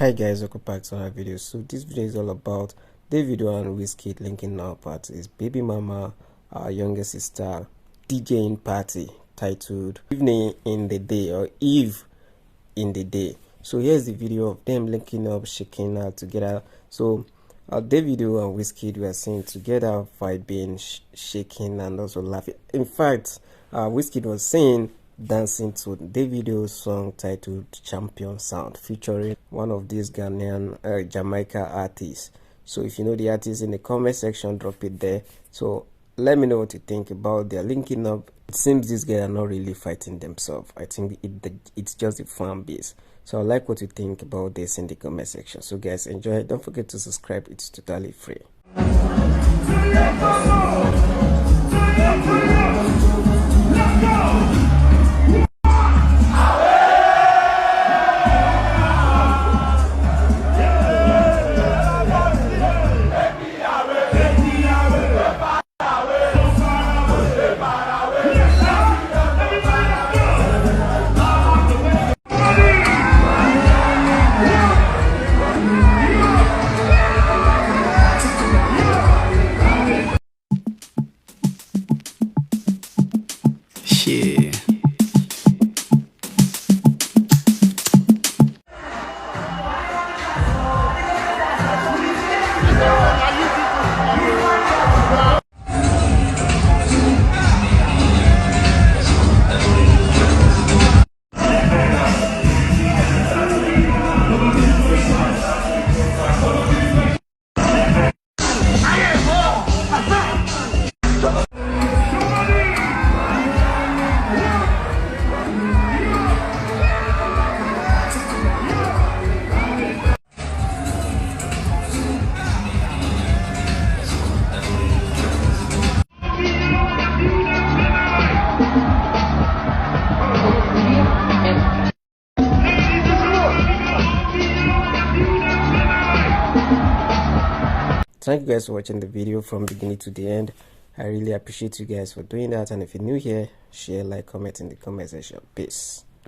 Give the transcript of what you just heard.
Hi guys, welcome back to our video. So this video is all about Davido and Wizkid linking up at his baby mama, our younger sister, DJing party titled Evening in the Day or Eve in the Day. So here's the video of them linking up, shaking out together. So Davido and Wizkid were seen together, vibing, shaking and also laughing. In fact, Wizkid was seen dancing to Davido's song titled Champion Sound, featuring one of these Ghanaian Jamaica artists. So if you know the artist, in the comment section, drop it there. So let me know what you think about their linking up. It seems these guys are not really fighting themselves. I think it's just a fan base. So I like what you think about this in the comment section. So guys, enjoy it. Don't forget to subscribe. It's totally free. Yeah. Thank you guys for watching the video from beginning to the end. I really appreciate you guys for doing that, and if you're new here, share, like, comment in the comment section. Peace.